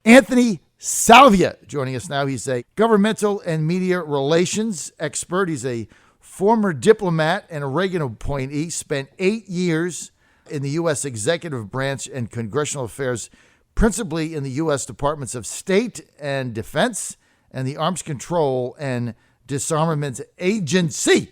Anthony Salvia joining us now. He's a governmental and media relations expert. He's a former diplomat and a Reagan appointee. Spent 8 years in the U.S. executive branch and congressional affairs, principally in the U.S. Departments of State and Defense and the Arms Control and Disarmament Agency.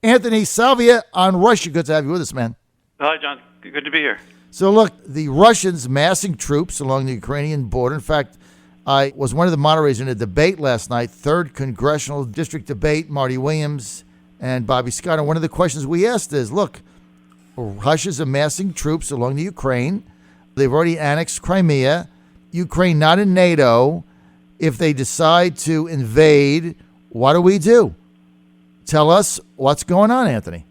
Anthony Salvia on Russia. Good to have you with us, man. Hi, John. Good to be here. So look, the Russians massing troops along the Ukrainian border. In fact, I was one of the moderators in a debate last night, 3rd Congressional District debate, Marty Williams and Bobby Scott. And one of the questions we asked is, look, Russia's amassing troops along the Ukraine. They've already annexed Crimea. Ukraine not in NATO. If they decide to invade, what do we do? Tell us what's going on, Anthony.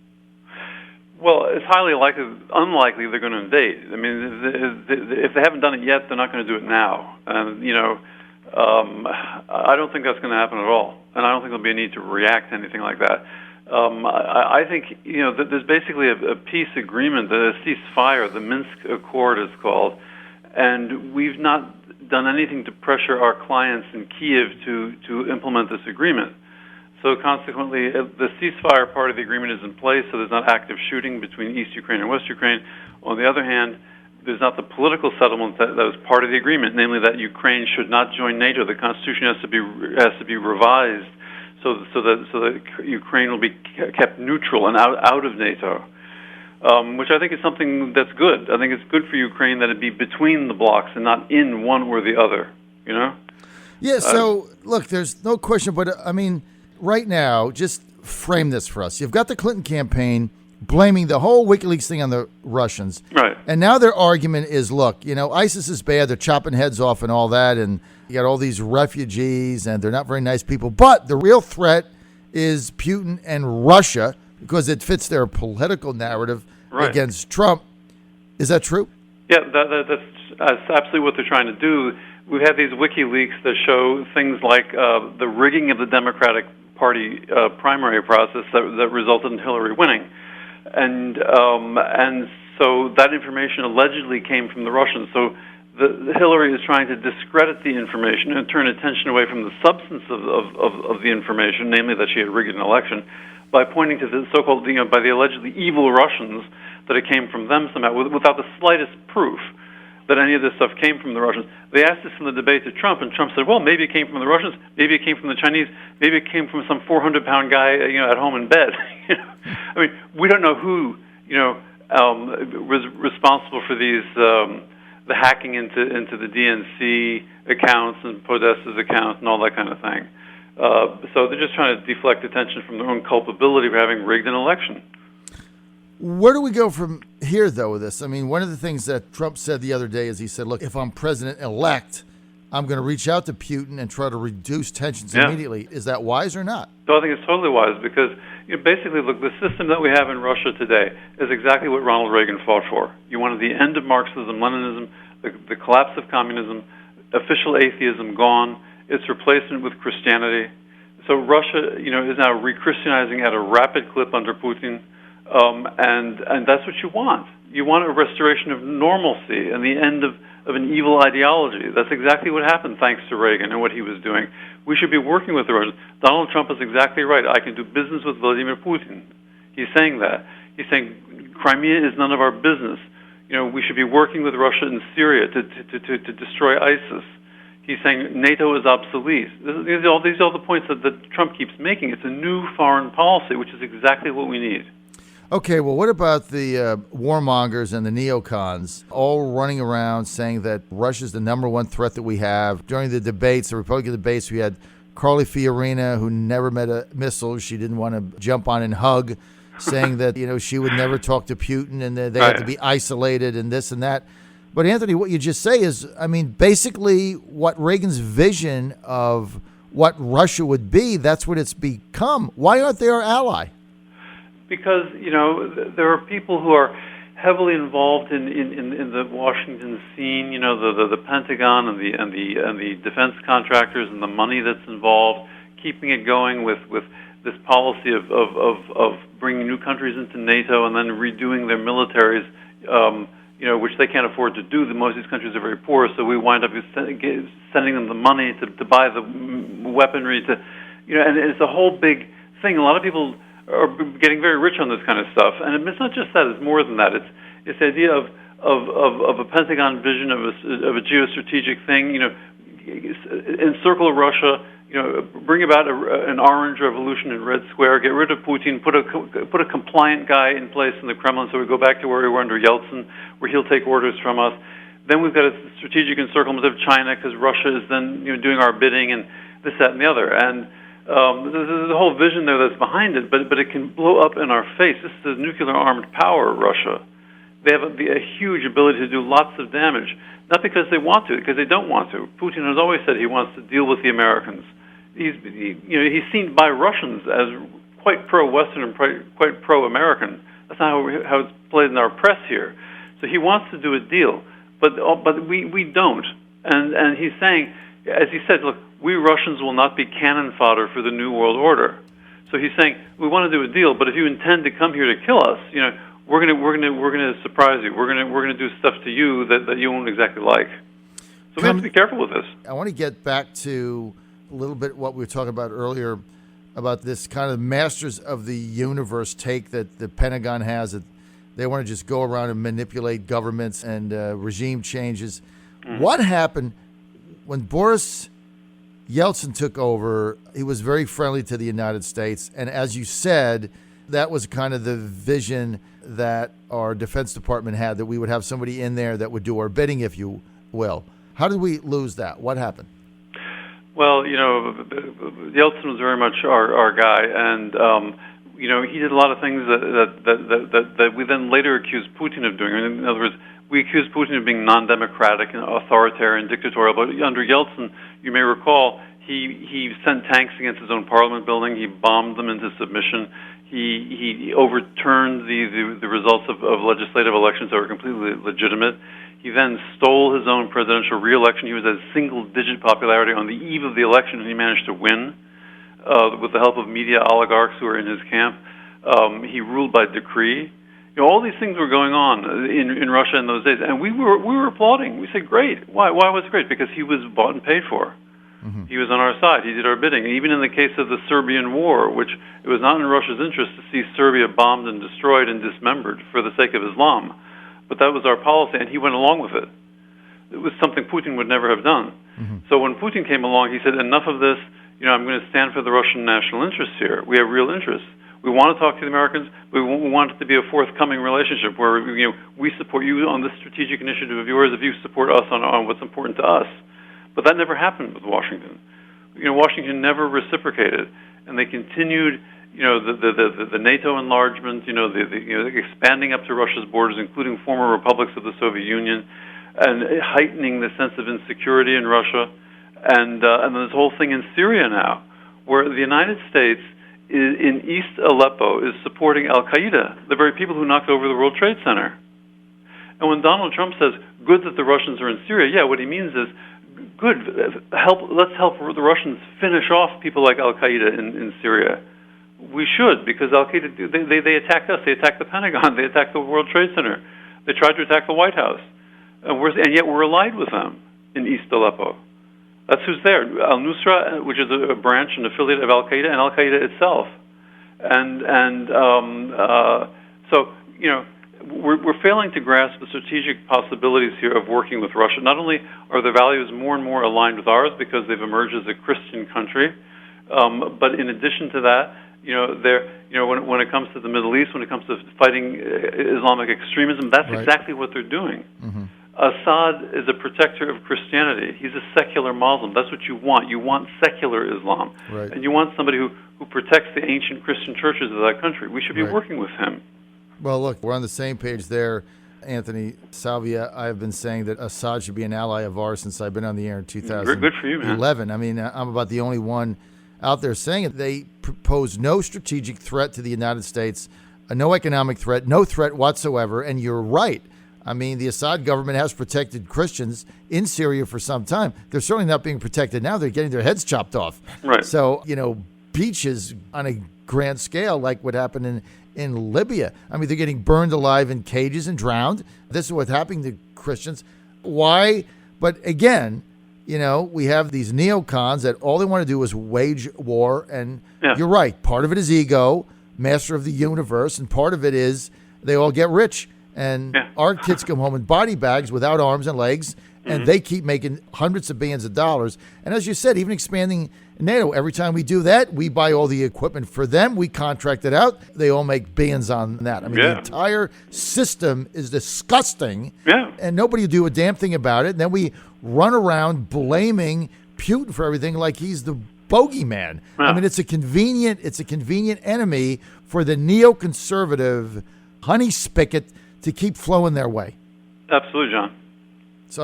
Well, it's highly unlikely they're going to invade. I mean, if they haven't done it yet, they're not going to do it now. And, I don't think that's going to happen at all. And I don't think there'll be a need to react to anything like that. I think, that there's basically a peace agreement, a ceasefire, the Minsk Accord is called, and we've not done anything to pressure our clients in Kiev to implement this agreement. So consequently, the ceasefire part of the agreement is in place, so there's not active shooting between East Ukraine and West Ukraine. On the other hand, there's not the political settlement that was part of the agreement, namely that Ukraine should not join NATO. The Constitution has to be revised so that Ukraine will be kept neutral and out of NATO, which I think is something that's good. I think it's good for Ukraine that it be between the blocks and not in one or the other. Yeah. So look, there's no question, but I mean, right now, just frame this for us. You've got the Clinton campaign blaming the whole WikiLeaks thing on the Russians. Right. And now their argument is, look, ISIS is bad. They're chopping heads off and all that. And you got all these refugees and they're not very nice people. But the real threat is Putin and Russia because it fits their political narrative against Trump. Is that true? Yeah, that's absolutely what they're trying to do. We've had these WikiLeaks that show things like the rigging of the Democratic Party primary process that resulted in Hillary winning, and so that information allegedly came from the Russians. So the Hillary is trying to discredit the information and turn attention away from the substance of the information, namely that she had rigged an election, by pointing to the so-called, by the allegedly evil Russians, that it came from them somehow, without the slightest proof that any of this stuff came from the Russians. They asked this in the debate to Trump, and Trump said, well, maybe it came from the Russians, maybe it came from the Chinese, maybe it came from some 400-pound guy, at home in bed. I mean, we don't know who, was responsible for these, the hacking into the DNC accounts and Podesta's accounts and all that kind of thing. So they're just trying to deflect attention from their own culpability for having rigged an election. Where do we go from here, though, with this? I mean, one of the things that Trump said the other day is he said, look, if I'm president-elect, I'm going to reach out to Putin and try to reduce tensions immediately. Is that wise or not? So I think it's totally wise because basically, look, the system that we have in Russia today is exactly what Ronald Reagan fought for. You wanted the end of Marxism, Leninism, the collapse of communism, official atheism gone, its replacement with Christianity. So Russia, is now re-Christianizing at a rapid clip under Putin. And that's what you want. You want a restoration of normalcy and the end of an evil ideology. That's exactly what happened thanks to Reagan and what he was doing. We should be working with the Russians. Donald Trump is exactly right. I can do business with Vladimir Putin. He's saying that. He's saying Crimea is none of our business. We should be working with Russia and Syria to destroy ISIS. He's saying NATO is obsolete. These are all the points that Trump keeps making. It's a new foreign policy, which is exactly what we need. Okay, well, what about the warmongers and the neocons all running around saying that Russia's the number one threat that we have? During the debates, the Republican debates, we had Carly Fiorina, who never met a missile. She didn't want to jump on and hug, saying that, she would never talk to Putin and they had to be isolated and this and that. But, Anthony, what you just say is, basically what Reagan's vision of what Russia would be, that's what it's become. Why aren't they our ally? Because, there are people who are heavily involved in the Washington scene, the Pentagon and the defense contractors and the money that's involved, keeping it going with this policy of bringing new countries into NATO and then redoing their militaries, which they can't afford to do. Most of these countries are very poor, so we wind up sending them the money to buy the weaponry and it's a whole big thing. A lot of people are getting very rich on this kind of stuff, and it's not just that; it's more than that. It's the idea of a Pentagon vision of a geostrategic thing. Encircle Russia. Bring about an orange revolution in Red Square. Get rid of Putin. Put a compliant guy in place in the Kremlin, so we go back to where we were under Yeltsin, where he'll take orders from us. Then we've got a strategic encirclement of China because Russia is then doing our bidding and this, that, and the other. And there's a whole vision there that's behind it, but it can blow up in our face. This is a nuclear-armed power, Russia. They have a huge ability to do lots of damage, not because they want to, because they don't want to. Putin has always said he wants to deal with the Americans. He's seen by Russians as quite pro-Western and quite pro-American. That's not how it's played in our press here. So he wants to do a deal, but we don't. And he's saying, as he said, look, we Russians will not be cannon fodder for the New World Order. So he's saying we want to do a deal, but if you intend to come here to kill us, we're gonna surprise you. We're gonna do stuff to you that you won't exactly like. So we have to be careful with this. I want to get back to a little bit what we were talking about earlier about this kind of masters of the universe take that the Pentagon has, that they want to just go around and manipulate governments and regime changes. Mm-hmm. What happened when Boris Yeltsin took over? He was very friendly to the United States, and as you said, that was kind of the vision that our Defense Department had, that we would have somebody in there that would do our bidding, if you will. How did we lose that? What happened? Well, Yeltsin was very much our guy, and he did a lot of things that we then later accused Putin of doing. In other words, we accused Putin of being non-democratic and authoritarian, dictatorial. But under Yeltsin, you may recall, he sent tanks against his own parliament building. He bombed them into submission. He overturned the results of legislative elections that were completely legitimate. He then stole his own presidential re-election. He was at single-digit popularity on the eve of the election, and he managed to win with the help of media oligarchs who were in his camp. He ruled by decree. All these things were going on in Russia in those days, and we were applauding. We said, "Great! Why was it great?" Because he was bought and paid for. Mm-hmm. He was on our side. He did our bidding. Even in the case of the Serbian war, which it was not in Russia's interest to see Serbia bombed and destroyed and dismembered for the sake of Islam. But that was our policy, and he went along with it. It was something Putin would never have done. Mm-hmm. So when Putin came along, he said, enough of this. I'm going to stand for the Russian national interests here. We have real interests. We want to talk to the Americans, but we want it to be a forthcoming relationship where we support you on this strategic initiative of yours if you support us on what's important to us. But that never happened with Washington. Washington never reciprocated, and they continued the NATO enlargement, the expanding up to Russia's borders, including former republics of the Soviet Union, and heightening the sense of insecurity in Russia, and this whole thing in Syria now, where the United States in East Aleppo is supporting Al-Qaeda, the very people who knocked over the World Trade Center. And when Donald Trump says, good that the Russians are in Syria, what he means is, good, let's help the Russians finish off people like Al-Qaeda in Syria. We should, because Al-Qaeda, they attacked us. They attacked the Pentagon. They attacked the World Trade Center. They tried to attack the White House. And yet we're allied with them in East Aleppo. That's who's there. Al-Nusra, which is a branch and affiliate of Al-Qaeda, and Al-Qaeda itself. So we're failing to grasp the strategic possibilities here of working with Russia. Not only are their values more and more aligned with ours because they've emerged as a Christian country, but in addition to that, when it comes to the Middle East, when it comes to fighting Islamic extremism, that's right. Exactly what they're doing. Mm-hmm. Assad is a protector of Christianity. He's a secular Muslim. That's what you want. You want secular Islam. Right. And you want somebody who protects the ancient Christian churches of that country. We should be working with him. Well, look, we're on the same page there, Anthony. Salvia, I've been saying that Assad should be an ally of ours since I've been on the air in 2011. Good for you, man. I mean, I'm about the only one out there saying it. They pose no strategic threat to the United States, no economic threat, no threat whatsoever. And you're right. I mean, the Assad government has protected Christians in Syria for some time. They're certainly not being protected now. They're getting their heads chopped off. Right. So, beaches on a grand scale, like what happened in Libya. I mean, they're getting burned alive in cages and drowned. This is what's happening to Christians. Why? But again, we have these neocons that all they want to do is wage war. And you're right. Part of it is ego, master of the universe. And part of it is they all get rich. And our kids come home in body bags without arms and legs. And they keep making hundreds of billions of dollars. And as you said, even expanding NATO, every time we do that, we buy all the equipment for them. We contract it out. They all make billions on that. I mean, the entire system is disgusting. And nobody will do a damn thing about it. And then we run around blaming Putin for everything like he's the bogeyman. I mean, it's a convenient enemy for the neoconservative honey spigot to keep flowing their way. Absolutely, John. It's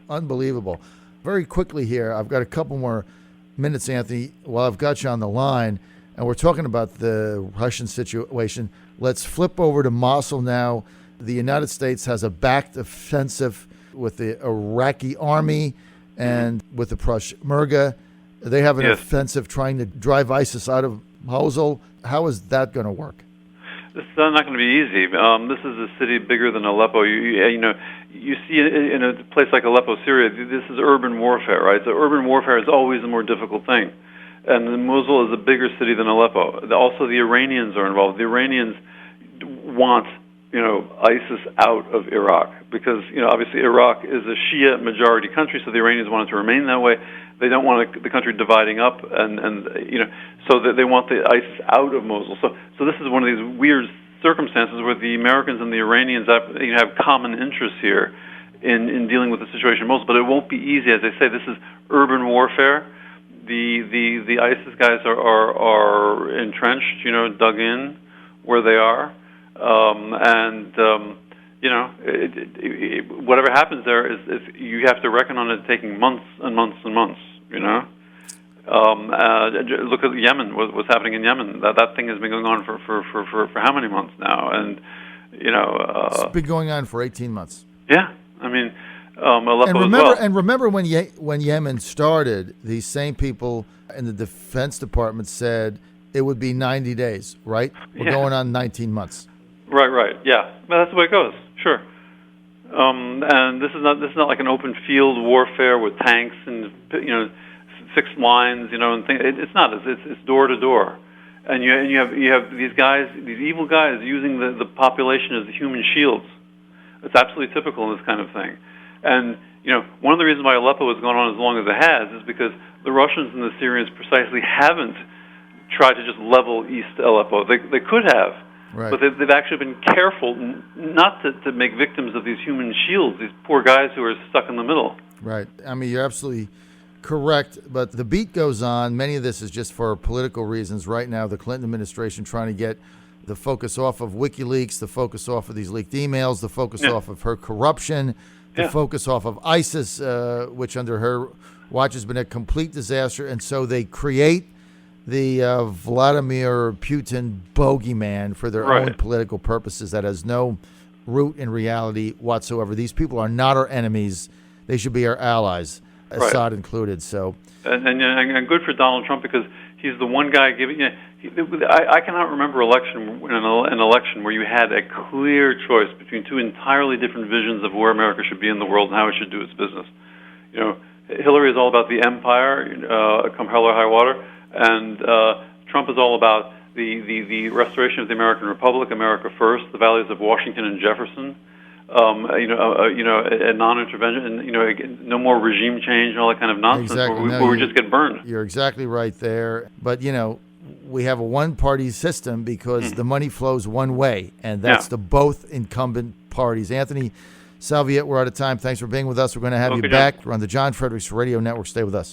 unbelievable. Very quickly here, I've got a couple more minutes, Anthony, while I've got you on the line, and we're talking about the Russian situation. Let's flip over to Mosul now. The United States has a backed offensive with the Iraqi army and with the Peshmerga. They have an offensive trying to drive ISIS out of Mosul. How is that going to work? It's not going to be easy. This is a city bigger than Aleppo. You see in a place like Aleppo, Syria, this is urban warfare, right? So urban warfare is always the more difficult thing. And Mosul is a bigger city than Aleppo. Also, the Iranians are involved. The Iranians want, ISIS out of Iraq because, obviously Iraq is a Shia majority country, so the Iranians want it to remain that way. They don't want the country dividing up, and so that they want the ISIS out of Mosul. So this is one of these weird circumstances where the Americans and the Iranians have common interests here in dealing with the situation in Mosul. But it won't be easy, as I say. This is urban warfare. The ISIS guys are entrenched, dug in where they are, whatever happens there is you have to reckon on it taking months and months and months. Look at Yemen. What's happening in Yemen? That thing has been going on for how many months now? And it's been going on for 18 months. Yeah, I mean, Aleppo as well. And remember when Yemen started, these same people in the Defense Department said it would be 90 days. Right? We're going on 19 months. Right. Yeah, well, that's the way it goes. Sure. And this is not like an open field warfare with tanks and fixed lines, and things. It's not. It's door to door, and you have these guys, these evil guys, using the population as human shields. It's absolutely typical in this kind of thing. And one of the reasons why Aleppo has gone on as long as it has is because the Russians and the Syrians precisely haven't tried to just level East Aleppo. They could have. Right. But they've actually been careful not to make victims of these human shields, these poor guys who are stuck in the middle. Right. I mean, you're absolutely correct, but the beat goes on. Many of this is just for political reasons. Right now, the Clinton administration trying to get the focus off of WikiLeaks, the focus off of these leaked emails, the focus off of her corruption, the focus off of ISIS, which under her watch has been a complete disaster. And so they create the Vladimir Putin bogeyman for their own political purposes that has no root in reality whatsoever. These people are not our enemies. They should be our allies, Assad included. So, and good for Donald Trump because he's the one guy giving. I cannot remember an election where you had a clear choice between two entirely different visions of where America should be in the world and how it should do its business. Hillary is all about the empire, come hell or high water. And Trump is all about the restoration of the American Republic, America first, the values of Washington and Jefferson, a non-intervention, and no more regime change and all that kind of nonsense where we just get burned. You're exactly right there. But, we have a one-party system because the money flows one way, and that's the both incumbent parties. Anthony, Salvia, we're out of time. Thanks for being with us. We're going to have you back. We're on the John Fredericks Radio Network. Stay with us.